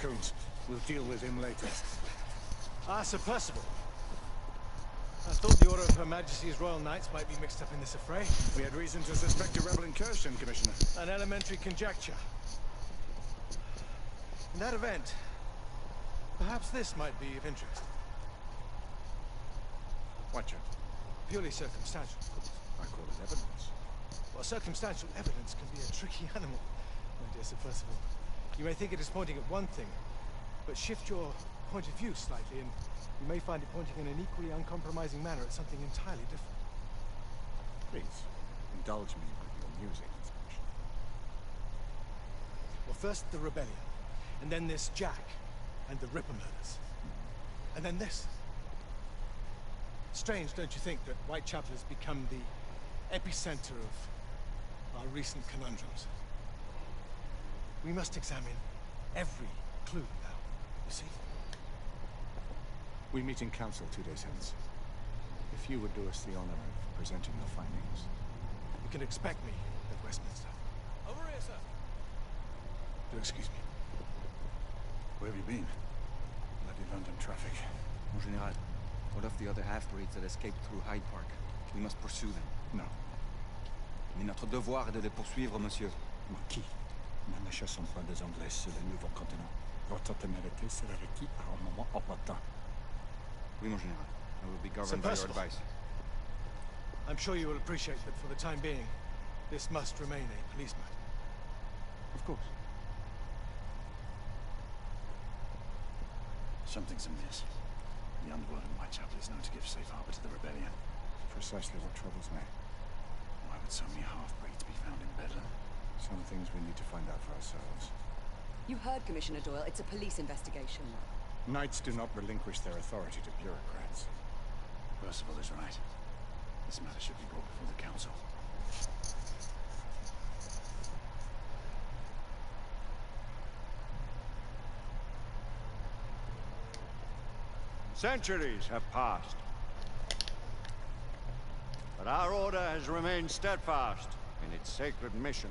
Coons. We'll deal with him later. Ah, Sir Percival. I thought the Order of Her Majesty's Royal Knights might be mixed up in this affray. We had reason to suspect a rebel incursion, Commissioner. An elementary conjecture. In that event, perhaps this might be of interest. Watcher. Purely circumstantial, of course. I call it evidence. Well, circumstantial evidence can be a tricky animal, my dear Sir Percival. You may think it is pointing at one thing, but shift your point of view slightly, and you may find it pointing in an equally uncompromising manner at something entirely different. Please, indulge me with your musings, Commissioner. Well, first the rebellion, and then this Jack, and the Ripper murders. And then this. Strange, don't you think, that Whitechapel has become the epicenter of our recent conundrums? We must examine every clue now, you see? We meet in council 2 days hence. If you would do us the honor of presenting your findings. You can expect me at Westminster. Over here, sir. Do excuse me. Where have you been? Bloody London traffic. Mon Général, what of the other half-breeds that escaped through Hyde Park? We must pursue them. No. Mais notre devoir est de les poursuivre, monsieur. Marquis, nous ne chassons pas des Anglais sur le nouveau continent. Votre témérité sera requise à un moment opportun. Oui, mon Général. I will be Sir governed by your Percival. advice. I'm sure you will appreciate that for the time being, this must remain a police matter. Of course. Something's amiss. The underworld in Whitechapel is known to give safe harbor to the rebellion. Precisely what troubles me. Why would so many half-breeds be found in Bedlam? Some things we need to find out for ourselves. You heard, Commissioner Doyle. It's a police investigation. Knights do not relinquish their authority to bureaucrats. Percival is right. This matter should be brought before the council. Centuries have passed. But our order has remained steadfast in its sacred mission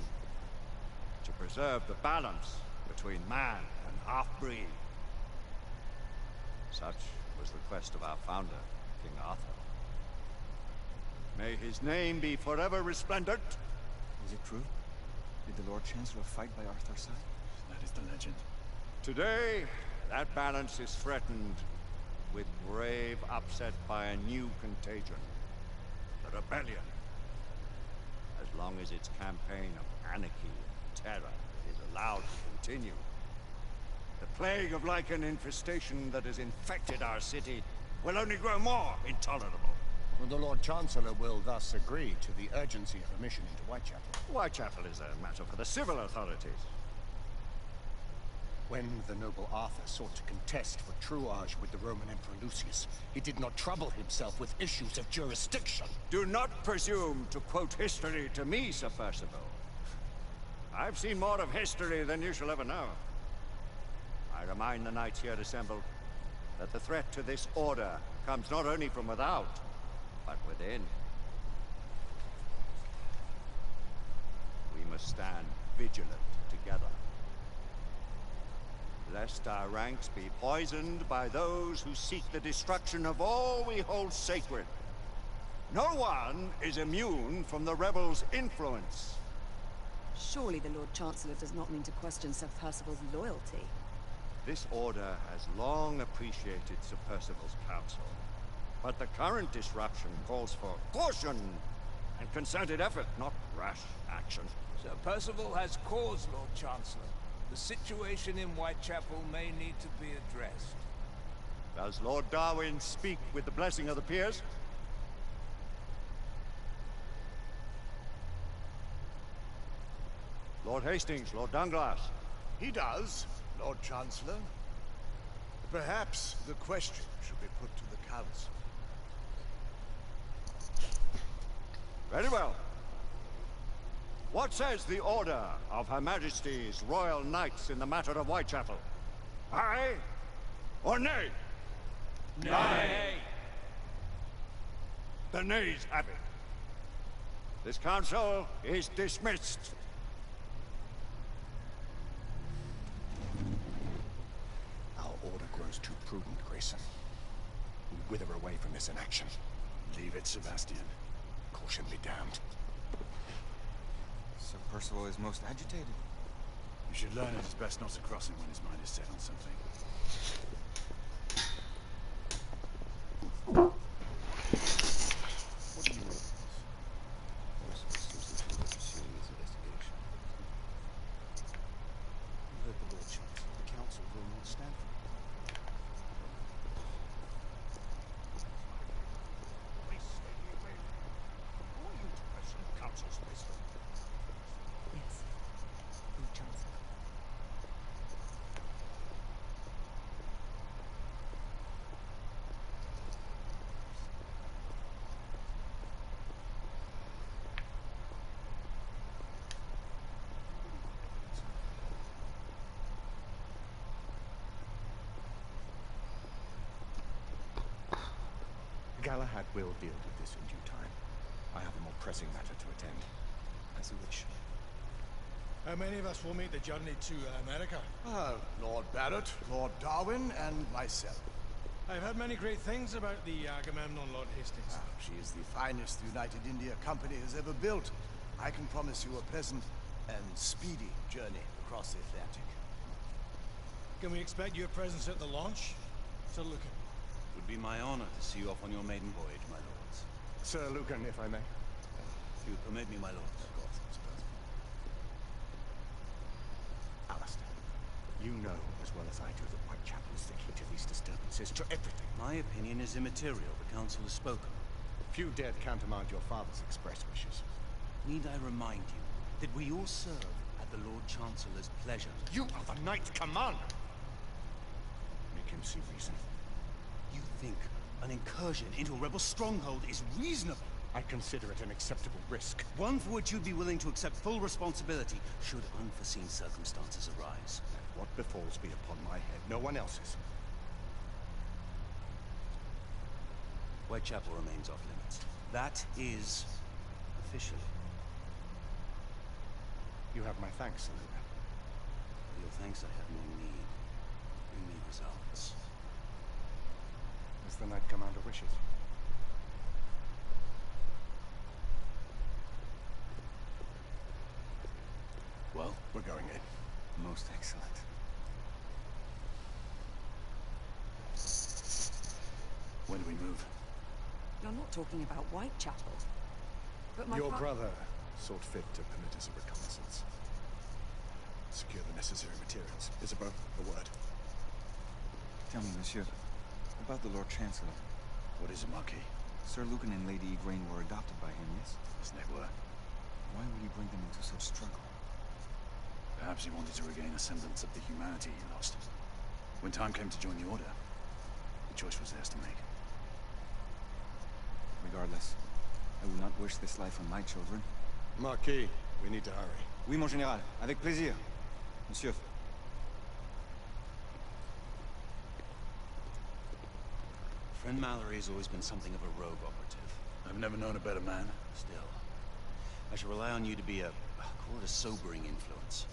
to preserve the balance between man and half-breed. Such was the quest of our founder, King Arthur. May his name be forever resplendent. Is it true? Did the Lord Chancellor fight by Arthur's side? That is the legend. Today, that balance is threatened with grave upset by a new contagion. The rebellion. As long as its campaign of anarchy and terror is allowed to continue, the plague of lichen infestation that has infected our city will only grow more intolerable. Well, the Lord Chancellor will thus agree to the urgency of a mission into Whitechapel. Whitechapel is a matter for the civil authorities. When the noble Arthur sought to contest for truage with the Roman Emperor Lucius, he did not trouble himself with issues of jurisdiction. Do not presume to quote history to me, Sir Percival. I've seen more of history than you shall ever know. I remind the knights here assembled that the threat to this order comes not only from without, but within. We must stand vigilant together, lest our ranks be poisoned by those who seek the destruction of all we hold sacred. No one is immune from the rebels' influence. Surely the Lord Chancellor does not mean to question Sir Percival's loyalty. This order has long appreciated Sir Percival's counsel, but the current disruption calls for caution and concerted effort, not rash action. Sir Percival has cause, Lord Chancellor. The situation in Whitechapel may need to be addressed. Does Lord Darwin speak with the blessing of the peers? Lord Hastings, Lord Dunglass. He does, Lord Chancellor. Perhaps the question should be put to the council. Very well. What says the Order of Her Majesty's Royal Knights in the matter of Whitechapel? Aye or nay? Nay! The nays have it. This council is dismissed. grows too prudent, Grayson. We wither away from this inaction. Leave it, Sebastian. Caution be damned. Sir Percival is most agitated. You should learn it is best not to cross him when his mind is set on something. What do you know? Seems to be pursuing his investigation. You heard the Lord Chancellor. The Council will not stand for it. Who are you to question the Council's wisdom? Yes. Lord Chancellor. Galahad will deal with this in due time. I have a more pressing matter to attend. As you wish. How many of us will make the journey to America? Lord Barrett, Lord Darwin, and myself. I've heard many great things about the Agamemnon, Lord Hastings. She is the finest the United India Company has ever built. I can promise you a pleasant and speedy journey across the Atlantic. Can we expect your presence at the launch? Sir Lucan. It would be my honor to see you off on your maiden voyage, my lords. Sir Lucan, if I may. If you permit me, my lords. Of course, Sir Percival. Alistair, you know as well as I do that Whitechapel is the key to these disturbances, to everything. My opinion is immaterial. The council has spoken. Few dared countermand your father's express wishes. Need I remind you that we all serve at the Lord Chancellor's pleasure? You are the Knight Commander! Make him see reason. You think an incursion into a rebel stronghold is reasonable? I consider it an acceptable risk. One for which you'd be willing to accept full responsibility should unforeseen circumstances arise. And what befalls be upon my head, no one else's. Whitechapel remains off limits. That is officially. You have my thanks, Sir Lucan. For your thanks I have no need. Bring me results. As the Knight Commander wishes. Well, We're going in. Most excellent. when do we move? You're not talking about Whitechapel. But my Your brother thought fit to permit us a reconnaissance. Secure the necessary materials. Isabeau, a word. Tell me, monsieur, about the Lord Chancellor. What is it, Marquis? Sir Lucan and Lady Igraine were adopted by him, yes? Yes, they were. Why would he bring them into such struggle? Perhaps he wanted to regain a semblance of the humanity he lost. When time came to join the Order, the choice was theirs to make. Regardless, I would not wish this life on my children. Marquis, we need to hurry. Oui, mon général. Avec plaisir. Monsieur. Friend Mallory has always been something of a rogue operative. I've never known a better man. Still, I shall rely on you to be call it a sobering influence.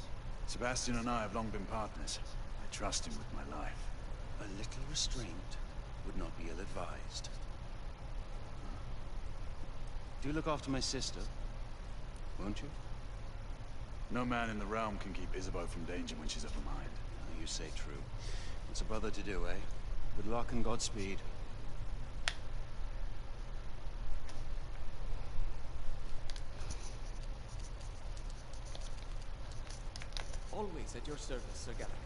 Sebastian and I have long been partners. I trust him with my life. A little restraint would not be ill-advised. Do look after my sister, won't you? No man in the realm can keep Isabeau from danger when she's of a mind. You say true. What's a brother to do, eh? Good luck and Godspeed. Always at your service, Sir Galahad.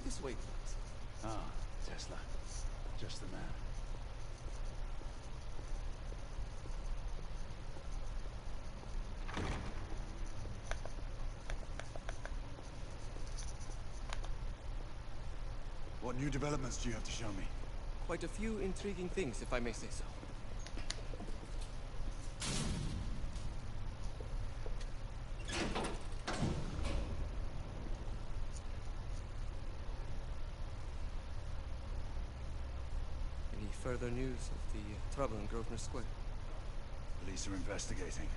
This way, please. Ah, Tesla. Just the man. What new developments do you have to show me? Quite a few intriguing things, if I may say so. Any further news of the trouble in Grosvenor Square? Police are investigating.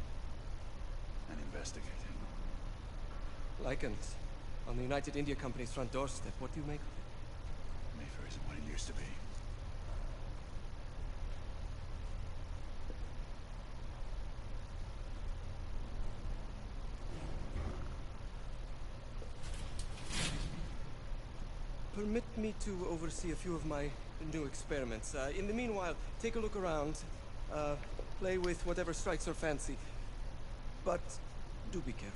And investigating. Lycans, on the United India Company's front doorstep. What do you make of it? isn't what it used to be. Permit me to oversee a few of my new experiments. In the meanwhile, take a look around. Play with whatever strikes your fancy. But do be careful.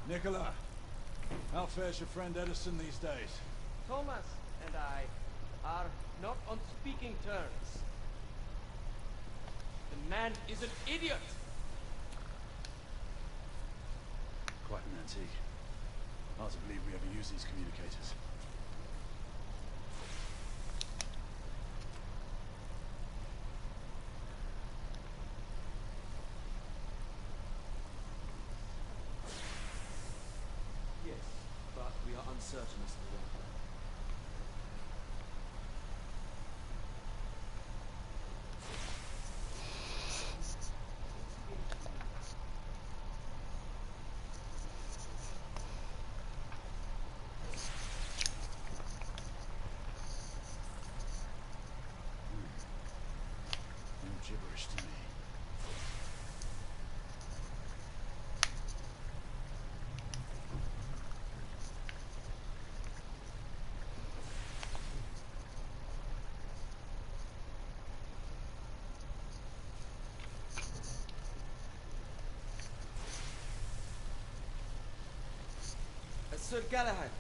Nicola, how fares your friend Edison these days? Thomas and I are not on speaking terms. The man is an idiot! Quite an antique. Hard to believe we ever use these communicators. Yes, but we are uncertain as to the weather. No gibberish to me. Sir Galahad.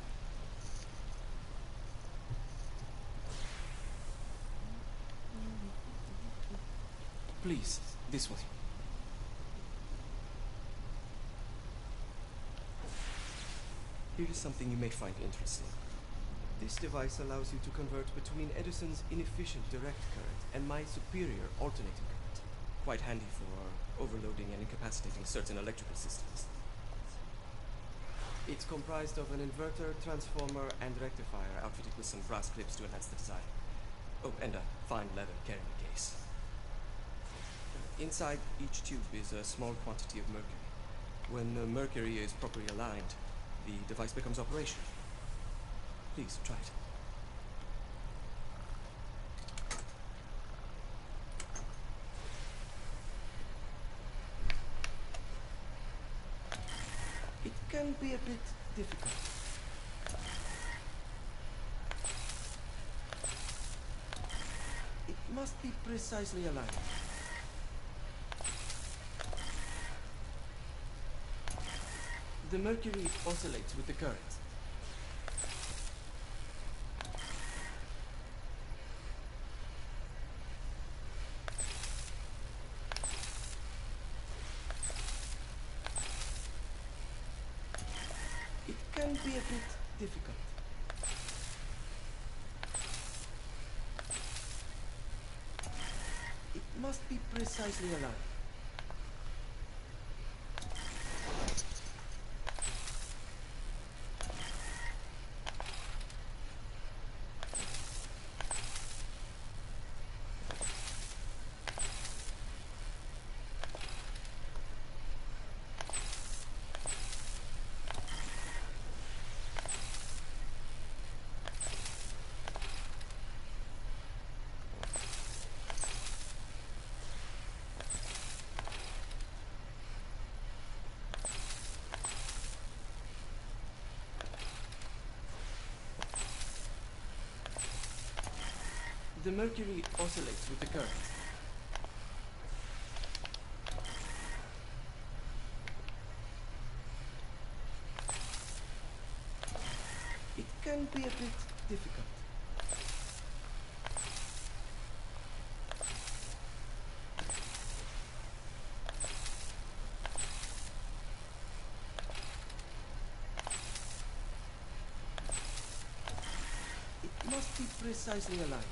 Please, this way. Here is something you may find interesting. This device allows you to convert between Edison's inefficient direct current and my superior alternating current. Quite handy for overloading and incapacitating certain electrical systems. It's comprised of an inverter, transformer, and rectifier outfitted with some brass clips to enhance the design. Oh, and a fine leather carrying case. Inside each tube is a small quantity of mercury. When the mercury is properly aligned, the device becomes operational. Please, try it. It can be a bit difficult. It must be precisely aligned. The mercury oscillates with the current. It can be a bit difficult. It must be precisely aligned. The mercury oscillates with the current. It can be a bit difficult. It must be precisely aligned.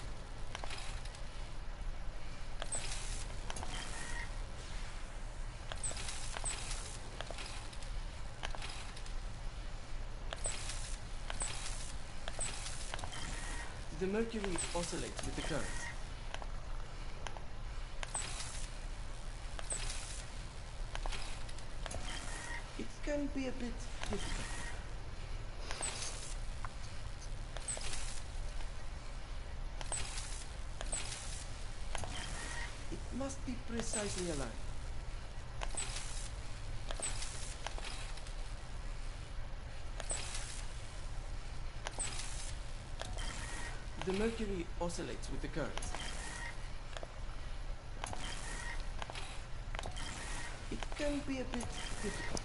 The mercury oscillates with the current. It can be a bit difficult. It must be precisely aligned. The mercury oscillates with the current. It can be a bit difficult.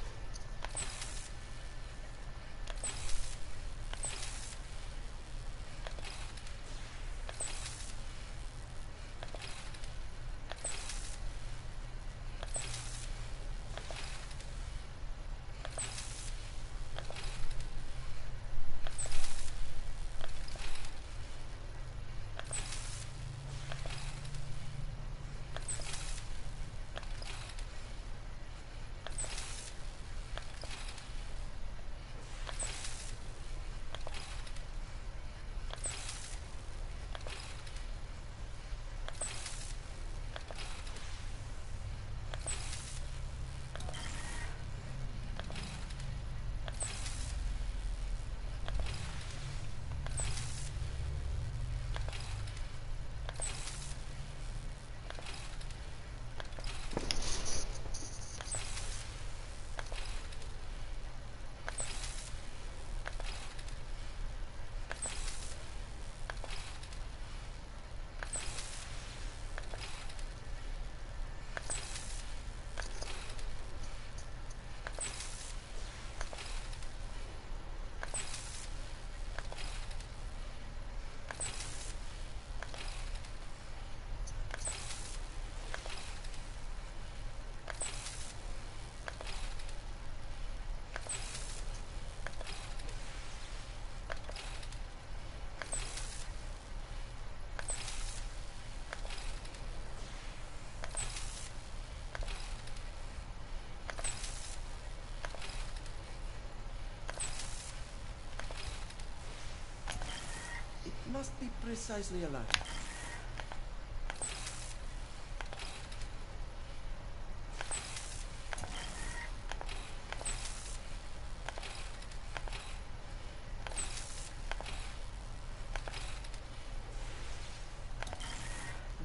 It must be precisely aligned.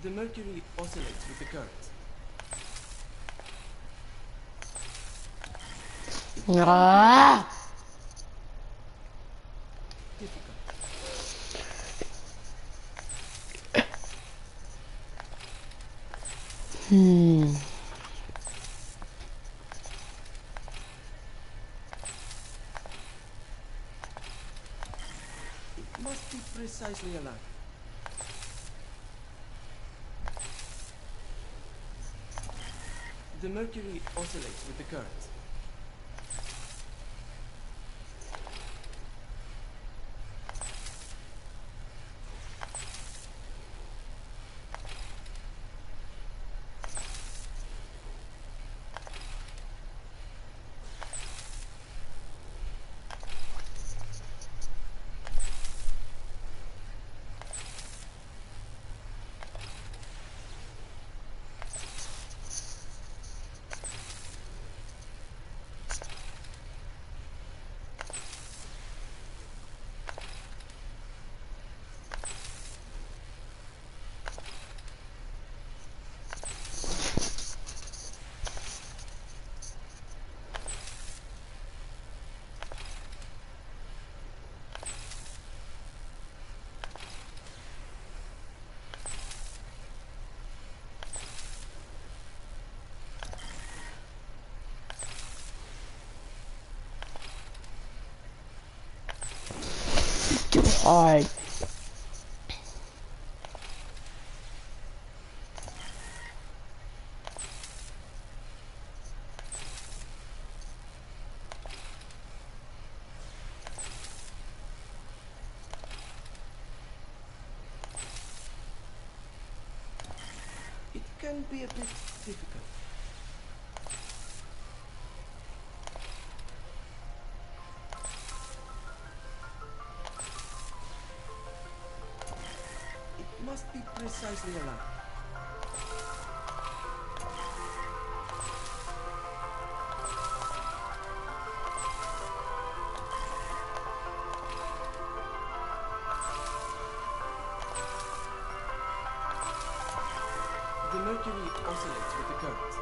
The mercury oscillates with the current. Ah! It must be precisely aligned. The mercury oscillates with the current. Too hard. It can be a bit difficult. must be precisely aligned. The mercury oscillates with the current.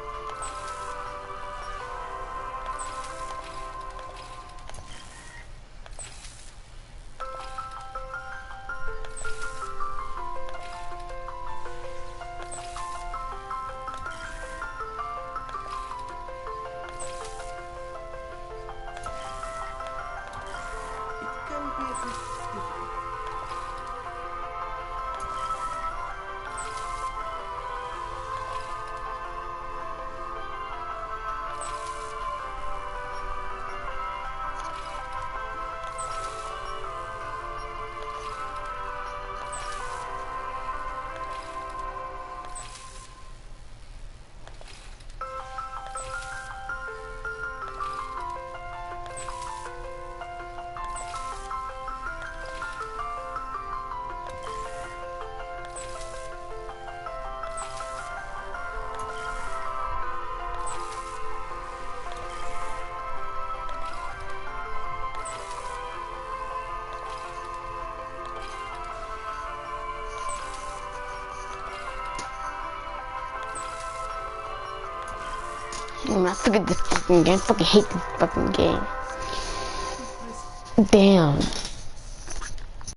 It can be a bit difficult. I forget this fucking game. I fucking hate this fucking game. Damn.